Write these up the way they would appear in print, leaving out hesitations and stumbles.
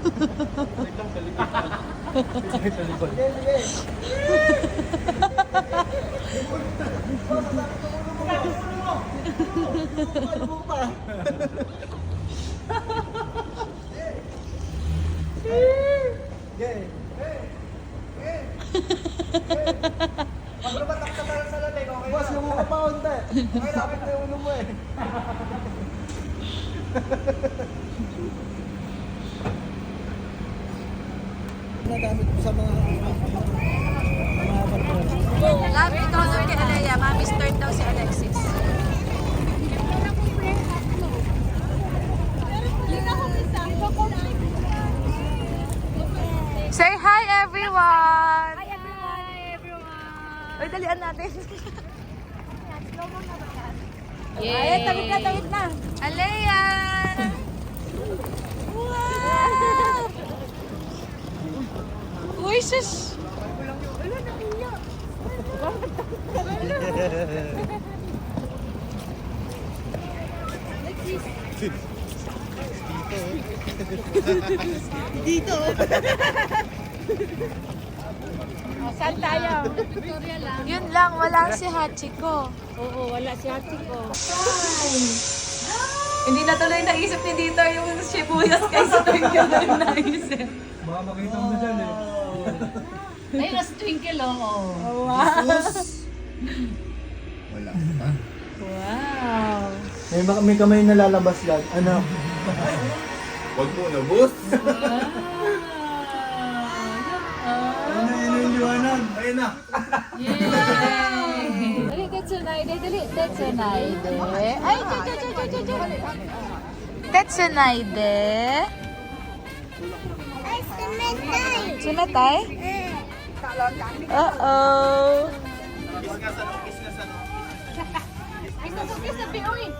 Pag lumatak ka na sa lalim, okay na. Boss, lumukha pa unti. Okay, lapit na yung ulo mo eh. Nagamit ko sa mga Love, ikaw daw kay Alea. Mami's turn daw si Alexis. Say hi, everyone! Hi everyone! Uy, dalian natin. Ay, tawid na. Alea! Wow! Uy, sus! Dito. Saan tayo? Victoria lang. Yun lang, wala si Hachiko. Oo, wala si ate ko. Hindi na tuloy naisip ni Dito yung sibuyas kaysa twinkle na yung naisip. baka makita mo na dyan eh. Ay, mas twinkle, oo. Wala pa. Wow! May kamay na lalabas yan. Ano? Huwag mo na, boss! Ano yun yung liwanag? Ayun na! Dali, Tetsunaide, dali. Tetsunaide. Ay, Tetsunaide. Sumetay? Uh-oh. Ay, sasukis na piyoy.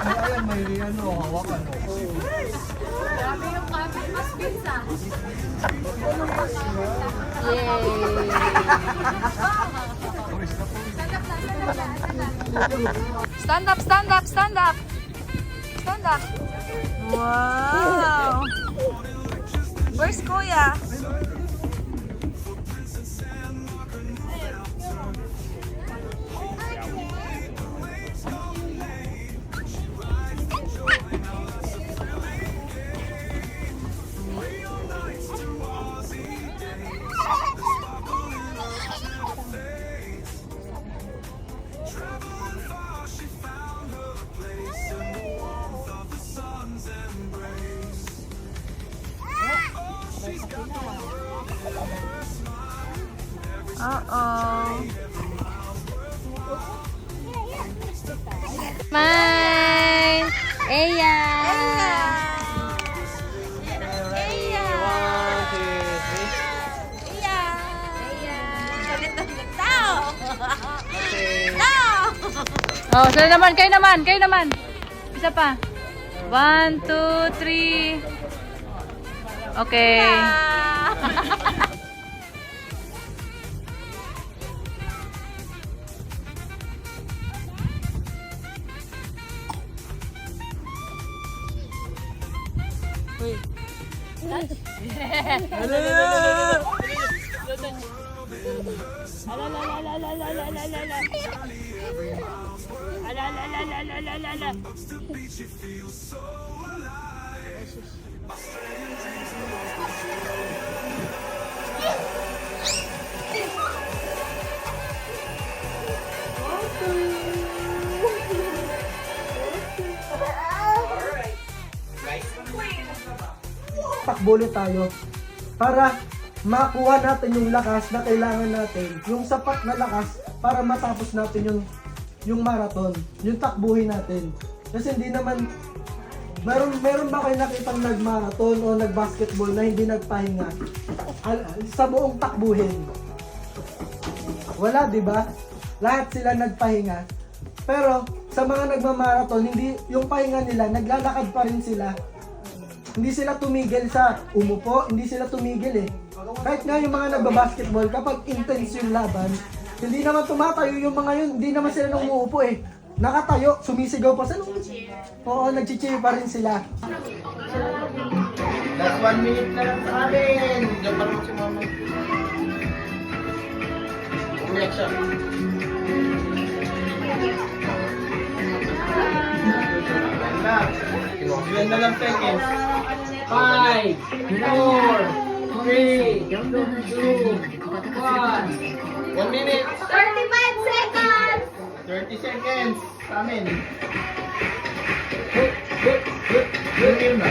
Ayan, may ano, hawakan mo. Grabe yung kami, mas pizza. Stand up, stand up, stand up. Stand up. Wow. Where's Kuya? Uh-oh. Mine! Eya! Iya. Galit na galit daw. Oh, sila naman, kayo naman. Isa pa. 1, 2, 3. Okay. Uy. Takbo ulit tayo para makuha natin yung lakas na kailangan natin, yung sapat na lakas para matapos natin yung yung marathon, yung takbuhin natin. Kasi hindi naman, meron ba kayo nakitang nag-marathon o nag-basketball na hindi nagpahinga sa buong takbuhin? Wala, di ba? Lahat sila nagpahinga. Pero sa mga nagmamarathon, hindi yung pahinga nila, naglalakad pa rin sila. Hindi sila tumigil sa umupo, hindi sila tumigil eh. Kahit nga yung mga nagbabasketball, kapag intense yung laban, hindi naman tumatayo yung mga yun, hindi naman sila nang umuupo eh. Nakatayo, sumisigaw pa sila. Oo, nag-cheer pa rin sila. Last 1 minute na lang sa amin. Diyan pa naman si mama. Umiyak siya. Ilan na lang seconds. 5, 4, 3, 2, 1. 1 minute. 35 seconds! 30 seconds. Sa amin. Yun na.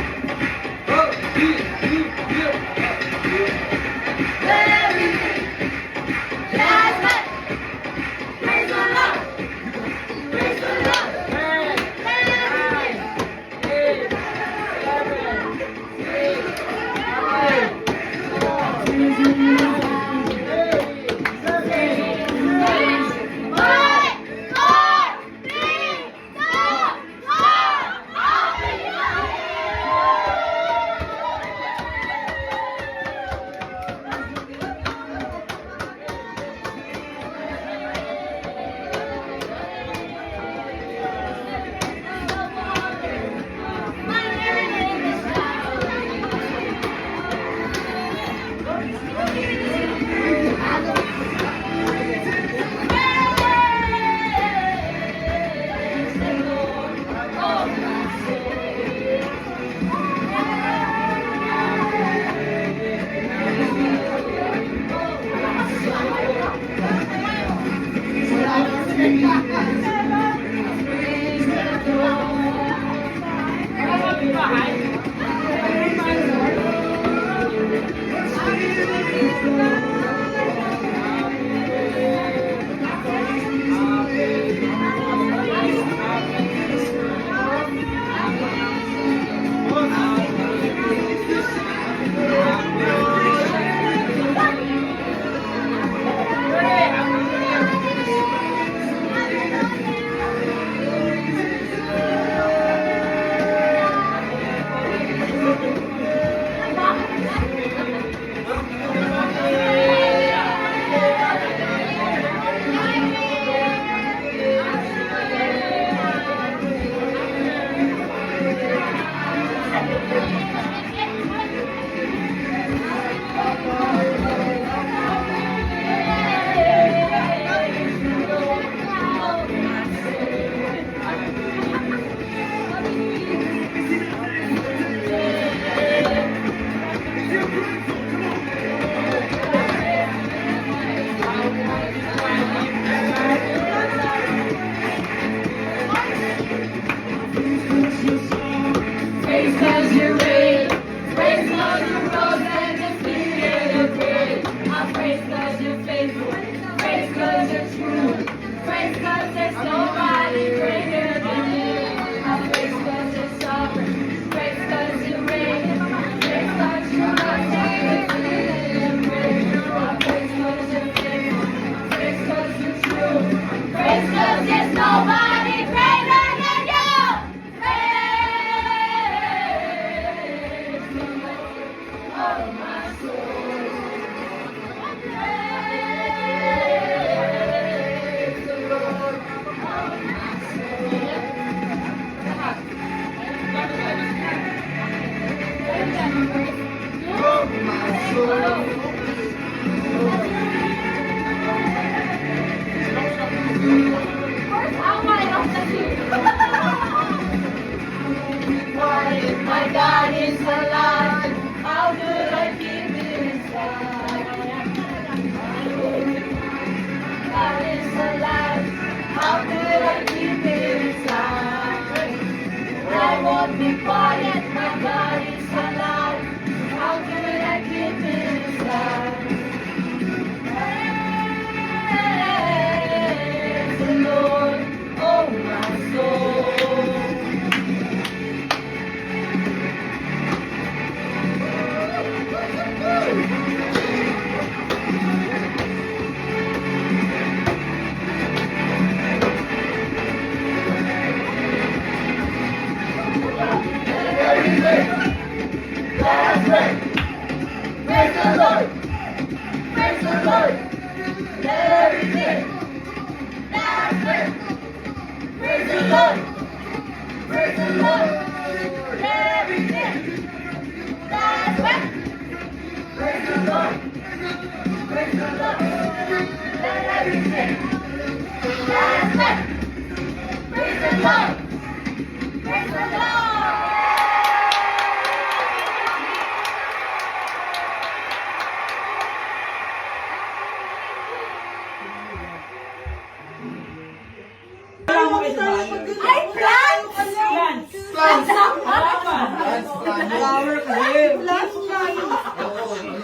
Flower kasi.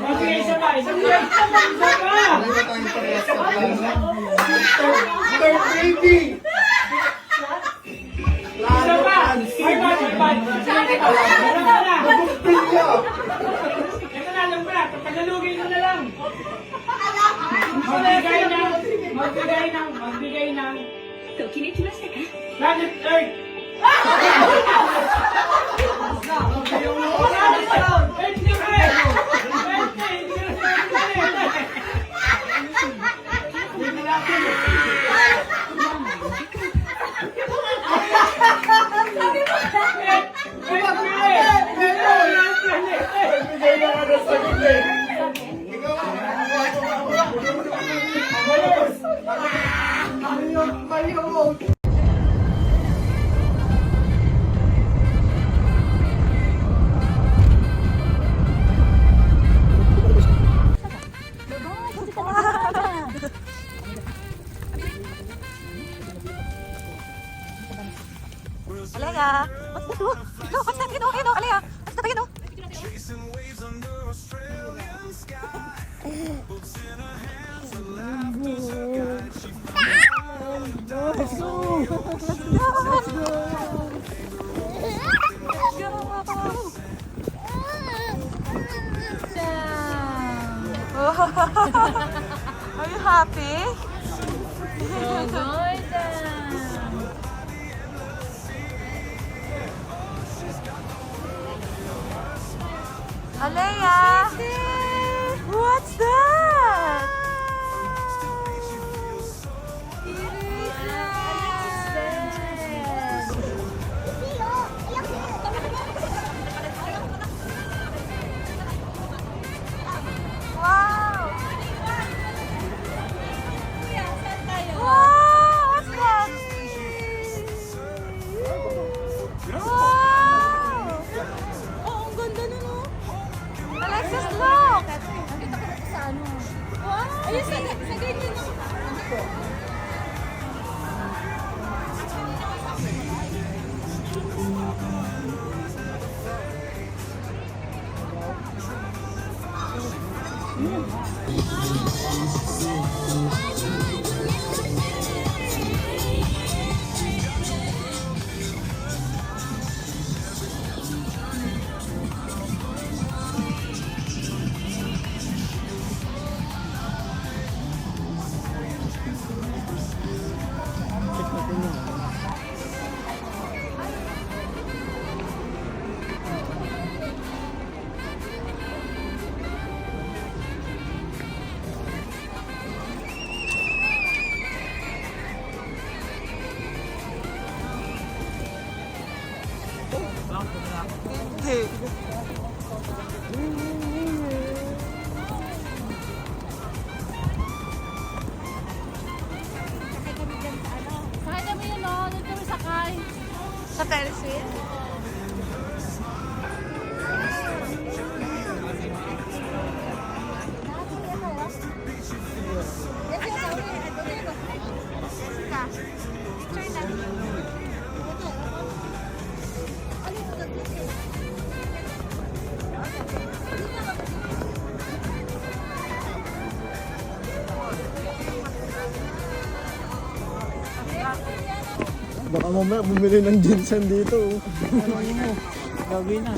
Okay, isa pa. Ano ba tayong parehas sa plan? Start baby. Isa pa. Ay, sige ka. Pilya. Ito na lang pala. Tagalugin mo na lang. Magbigay ng. Planet Earth. Alaya! What's that? Alaya! What's that? Are you happy? So good. Alea! What's that? Wow! Wow! What's that? Wow! Oh, ang ganda nun, oh. Alexis, look! Nakita ko na sa ano. Wow! Ayun, sa ganyan na. Sakay kami yun, no? Doon kami sakay. Sa Ferris wheel? Baka mamaya bumili ng ginseng dito. Gawin na.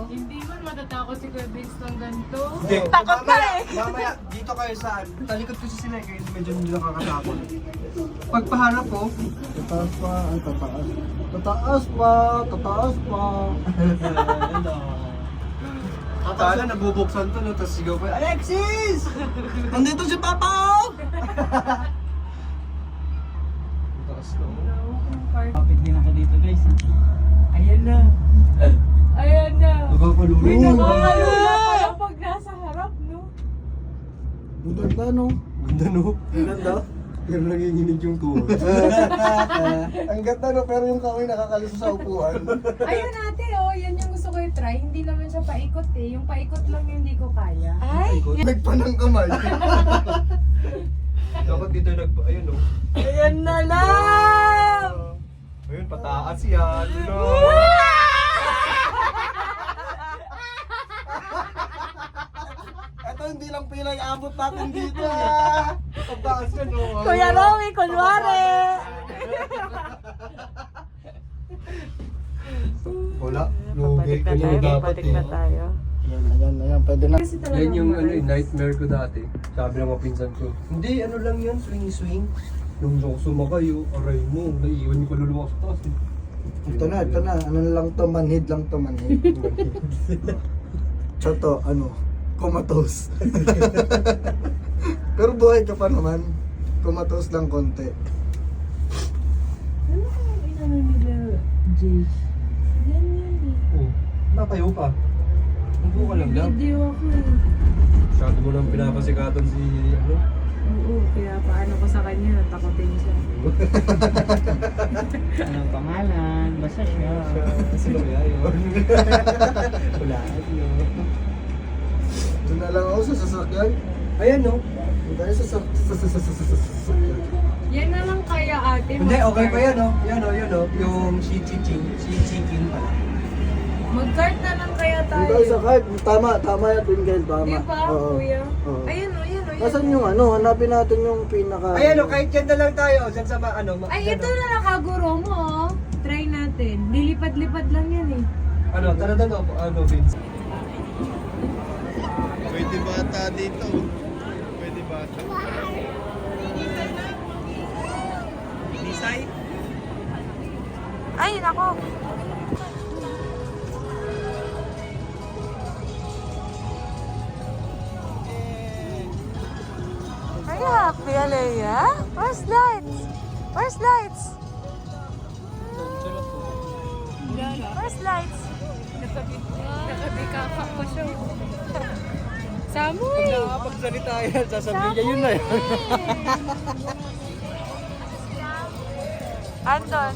Hindi man matatakot si Kuya Vince ng ganito. Takot na eh. Mamaya, dito kayo saan? Talikod ko si Sinay kayo, medyo hindi nakakatakot. Pagpahanap ko, Tataas pa, ay tataas. Tataas pa, tataas pa. akala nabubuksan to, no? Tapos sigaw ko, Alexis! Nandito si Papa! oh!" Taas ko. Kapit din ako dito, guys. Ayan na. Ayan na. Nakakalulong. Nakakalula pala pag nasa harap, no? Ang ganda, no? Ganda no? Ganda. Pero nanginginig yung tuhod. Ang ganda no, pero yung kamay nakakalis sa upuan. Ayun ate, oh, yan yung gusto ko i-try. Hindi naman siya paikot eh. Yung paikot lang yung hindi ko kaya. Ay! Nagpanang kamay. Dapat dito ayun no? Ayan na lang! Ayun, pataas yan. No? Ito hindi lang pinag-abot natin dito. Pataas yan no? Kuya Romy, kunwari! Wala. Lugi. Ganyan yung dapat Balik na eh. tayo. Ayan, pwede na. Yan yung nightmare ko dati. Sabi ng mga pinsan ko, hindi, ano lang yan, swing. Nung ako sumakay, aray mo, naiiwan yung kaluluwa ko sa taas. Ito na. Ano na lang to, manhid lang to, manhid. Choto, comatose. Pero buhay ka pa naman. Comatose lang konti. Ano kaya inano nila, Jay? Yan yan eh. Oh, nakayo ka. Hindi ka lang lang. Video ako eh. Masyado mo lang pinapasikatan si, Oo, kaya paano ko sa kanya, takotin siya. Anong pangalan? Basta siya. Sino kaya yun? Wala. Doon na lang ako sa sasakyan. Ayan no? Doon tayo sa sasakyan. Yan na lang kaya ate. Hindi, okay pa yan no? Yan no, yun no? Yung Shichiking pala. Mag-cart na lang kaya Doon tayo. tayo sa card. Tama yan, Twinkle, tama. Di ba, Oo. kuya? Oo. Ayun o, yan o, yan. Nasaan yung hanapin natin yung pinaka... Ayan no, kahit dyan na lang tayo. Dyan sa Ay, ito na lang kaguro mo oh. Try natin. Lilipad-lipad lang yan eh. Tara Vince. Pwede bata dito. Pwede bata. Ay, nako! Are you happy, Alea? Where's lights? Where's lights? Where's lights? Nakabikapak ko siya. Samoy! Nakakapagsalita yan, sasabihin niya yun na yun. Anton.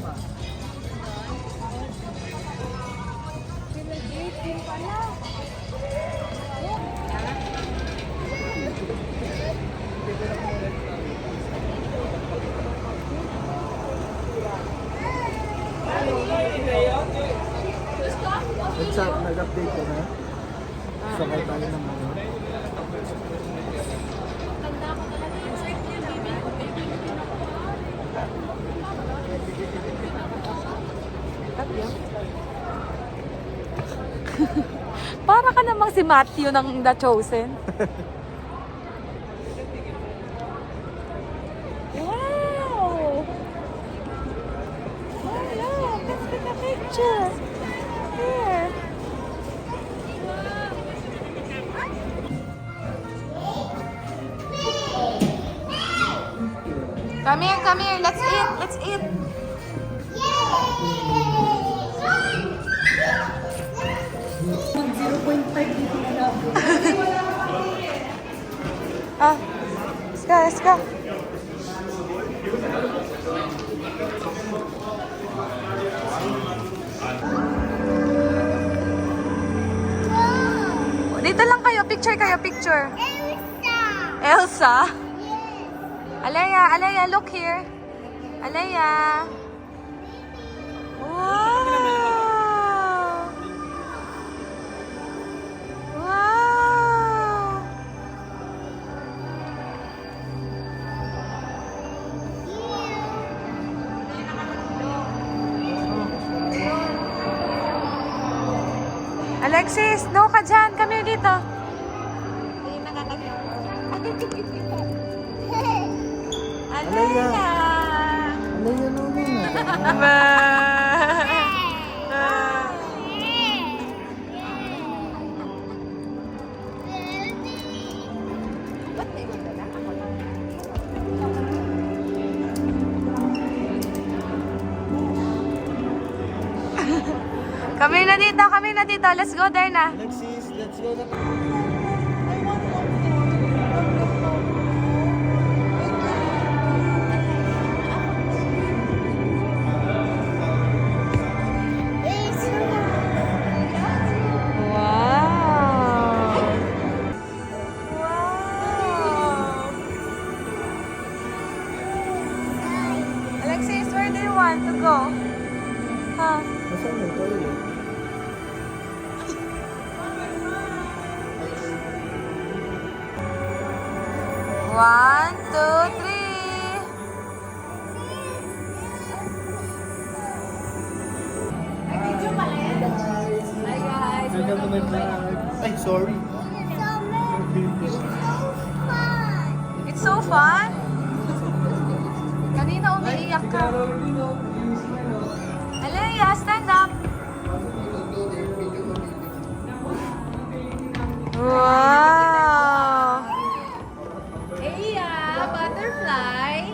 Nag-update ka na? Sakay tayo ng Para ka namang si Matthew ng The Chosen. Wow! Oh, look! Let's take a picture. Here. Come here. Let's eat. Ah, let's go. Dito lang kayo, picture. Elsa? Alea, look here. Alea. Wow. Wow. Alexis, no ka dyan. Come here dito. Alea. Ano yun Kami na dito. Let's go there na. Alexis, let's go na. 1, 2, 3. Welcome to my vlog. Ay, sorry. It's so fun. Kanina umiiyak ka. Alea, stand up. Wow. Eya, butterfly.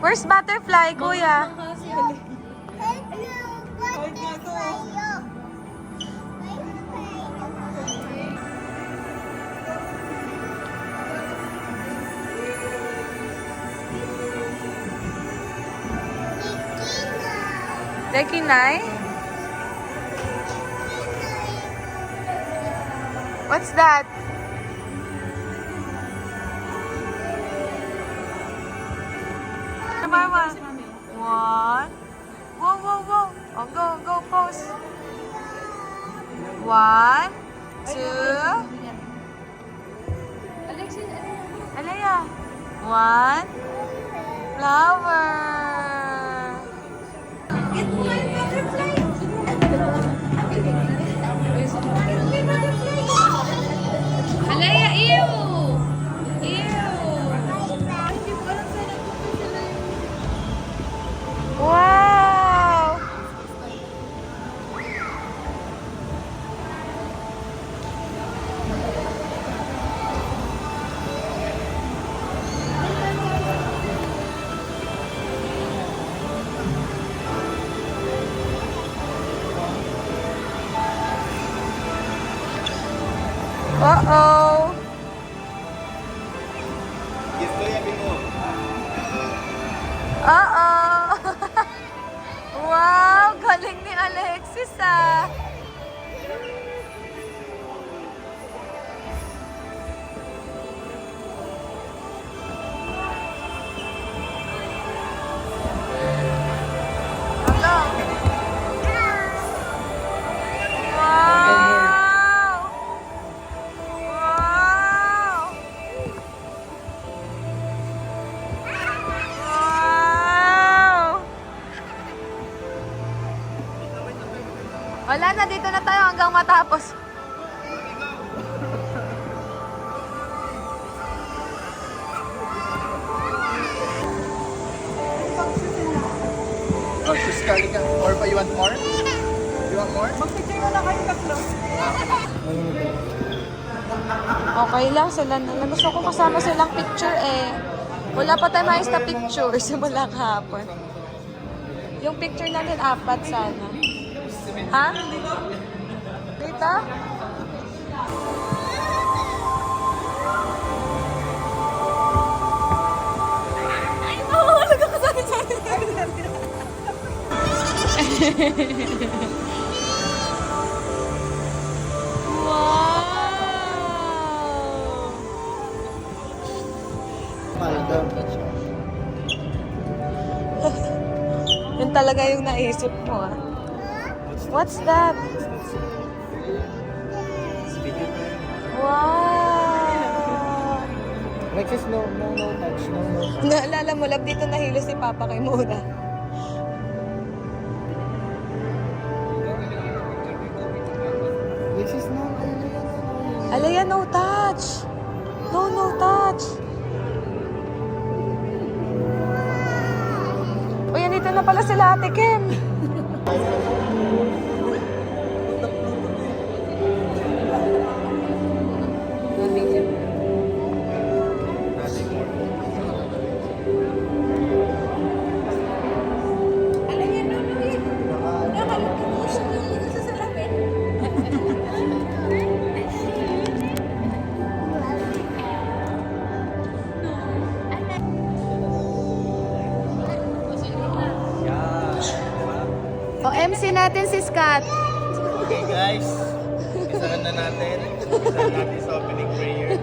Where's butterfly, kuya? Rekinai? What's that? Number one. One. Whoa, whoa, whoa. Oh, go, pose. 1, 2. Alea. 1. Flower. Get my butterfly. Alea, ew. Wow. Uh-oh. Uh-oh. Wow, galing ni Alexis ah. Hello. Wow. Wow. Wow. Wala na, dito na tayo hanggang matapos. Oh, sis, kali ka. Or pa, you want more? You want more? Mag-picture na lang kayo tatlo. Okay lang sila na. Gusto ko kasama silang picture eh. Wala pa tayo maayos na picture simula kahapon. Yung picture natin, 4 sana. Ha? Dito? Ay, mahulog ako. Sorry. Wow! Yun talaga yung naisip mo ah. What's that? Wow! Alexis, no touch. Naalala mo, lab dito nahilo si Papa kay Muna. Alexis, no. Alea, no touch! No touch! Uy, nandito na pala sila Ate Kim. O, MC natin si Scott. Okay, guys. Isahan na natin. Isahan natin sa opening prayer.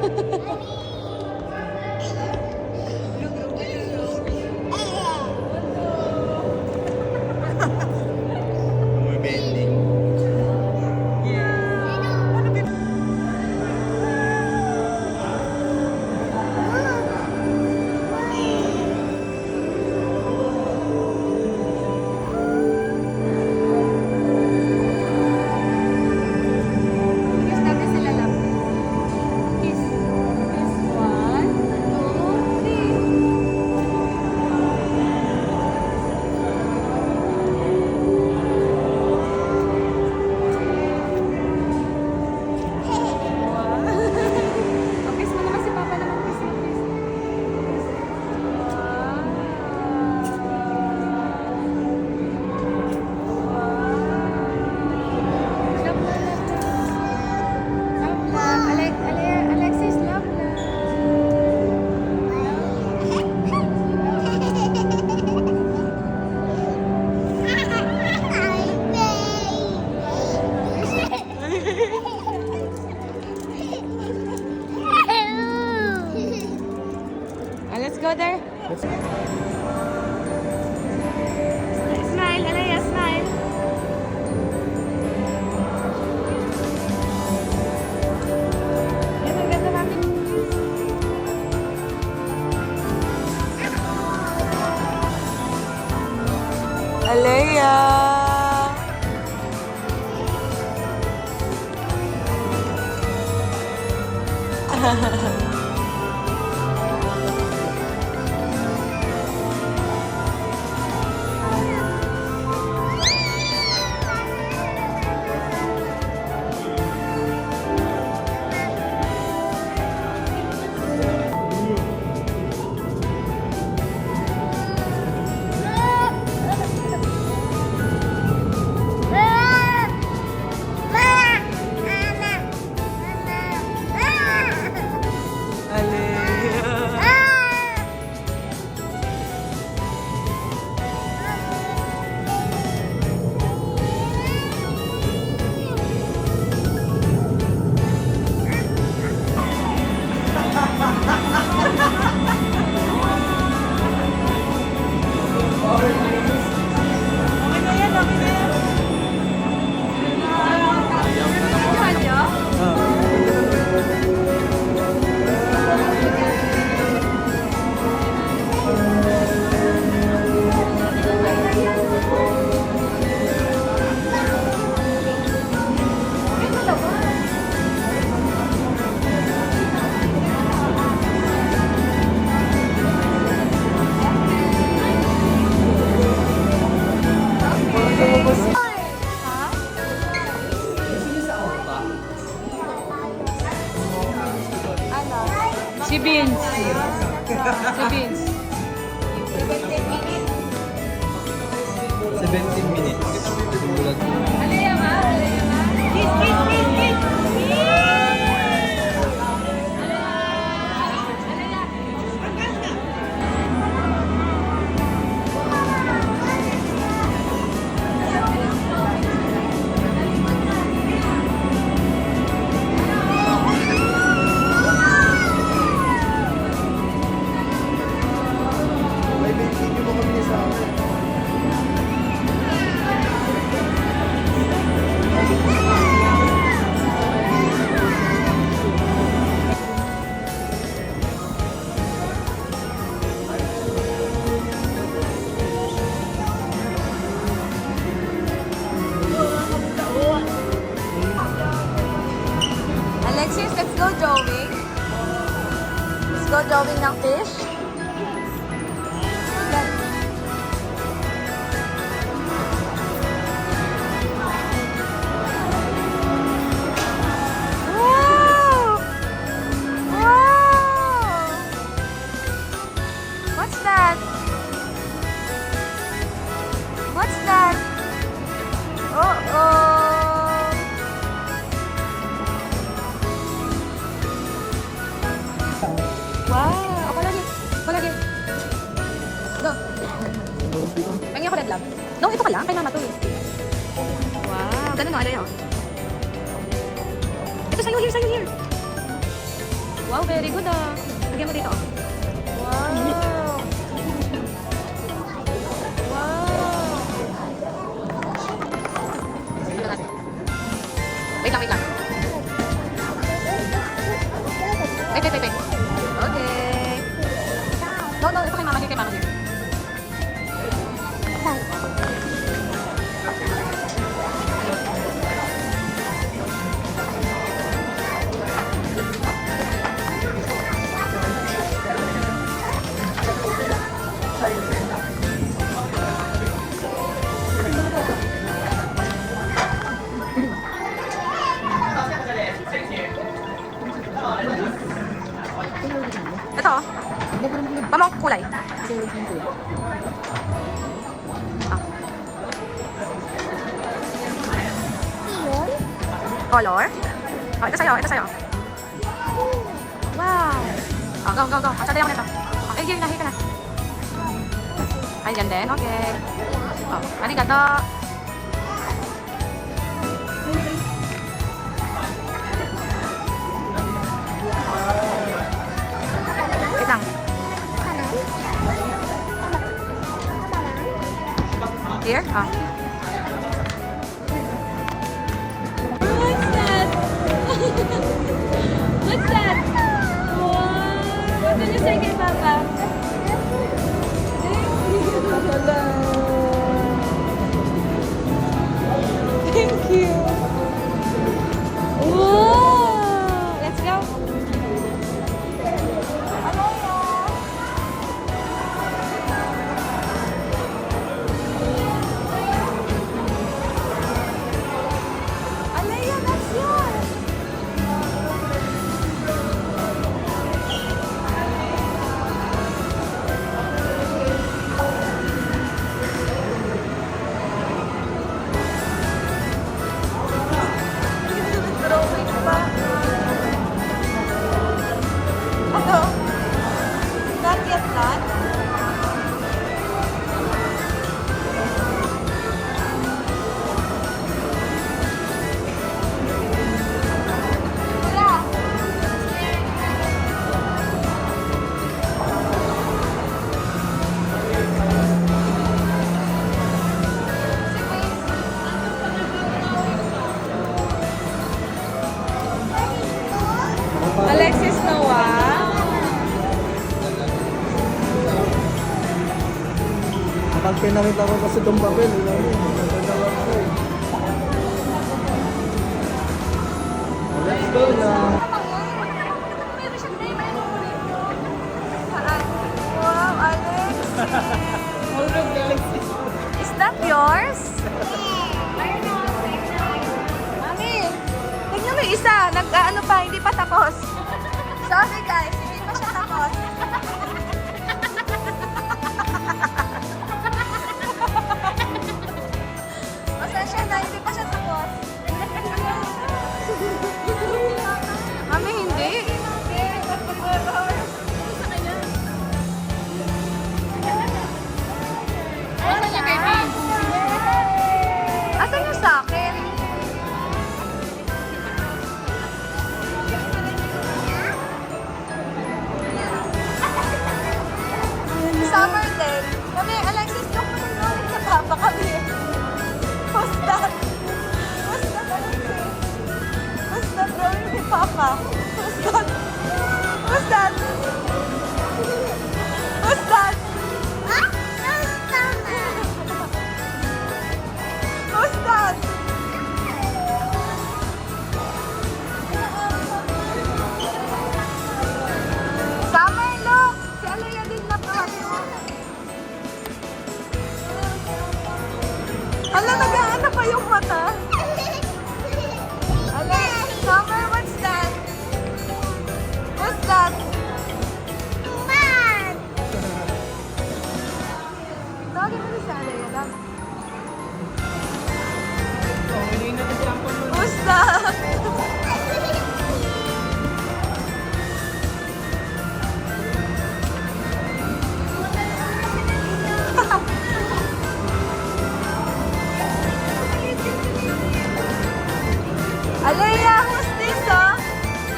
Bumibending. go there. Smile, Alaya, smile. Yan, ang ganda namin. Alaya! Si Vince. Si Vince. 17 minutes. Simulat ko. May video mo kami sa Alexis, let's go drawing. Let's go drawing ng fish. Wow! Wow! What's that? What's that? Uh-oh! Wow! Ako lagi. Ako lagi. Go. Pengen ako red lab. No, ito ka lang. Kay mama to eh. Wow. Ganun o. Ano yun? Ito sa'yo. Here, sa'yo. Here. Wow, very good ah. Lagyan mo dito. Oh. Wow. Wow. Wait lang, wait lang. Wait, wait, wait, wait. Okay. No, no, ito kay mama. Here, kay mama. Here. Ito. Mama, kulay. Ah. Color? Oh, ito sa'yo, ito sa'yo. Wow. Oh, go, go, go. Oh, sadaya ko nito. Okay, here na, here ka na. Ay, yan din. Okay. Oh, arigato. Wait lang. Here? Ah. What's that? What's that? Wow! What did you say kay Papa? Thank you. Wow! Let's go. Alea, that's yours. Drawing pa. Ano? Not yet done? Wala. Alexis Noah. Kapag pinakita ko kasi itong papel, magagawa ko eh. Let's go na. Wow, Alex. Is that yours? Mami, tignan mo yung isa. Nag-ano pa, hindi pa tapos. Sorry guys, hindi pa siya tapos. Pasensya na, hindi pa siya tapos. Mami, hindi. Asan yung sa akin? Summer day. Kami, Alexis, look mo yung drawing sa Papa kami. What's that? What's that, Alexis? What's that drawing ni Papa? What's that? What's that? What's that? Who's that? Summer, look! Si Alea din na pa. Ala, nag-aano pa yung mata? Ala, Summer, what's that? What's that? Tawagin mo si Alea lang. What's that? Alea, who's this, huh?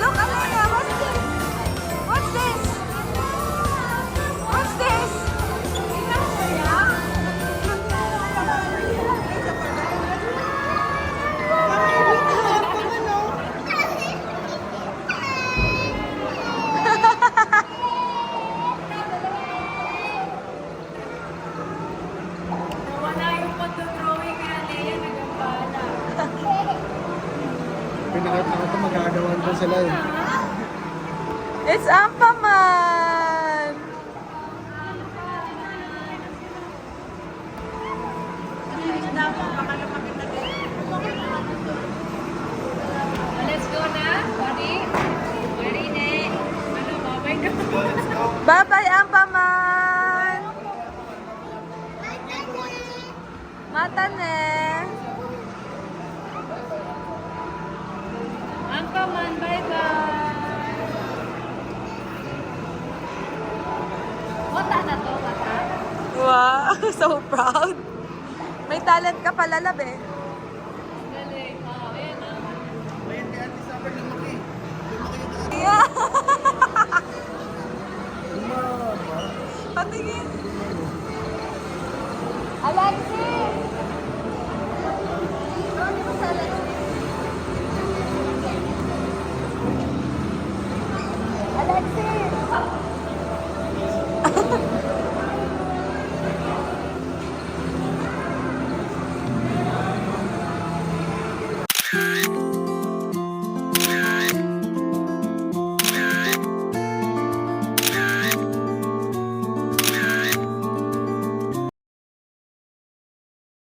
Look, Alea, what's this? What's this? What's this? Wala yung pag-drawing kaya Lea nagambala. Pinakita ko ito, magagawan ko sila eh. It's Ampaman! Let's go na. Ready? Ready, ne? Ano, babay na. Bye-bye, Ampaman! Mata ne! Ampaman, bye-bye. Mata na to, mata. Wow, so proud. May talent ka pala, lab eh. Galing. Oh, ayan na. Yeah. Patingin. Alexis! Alexis!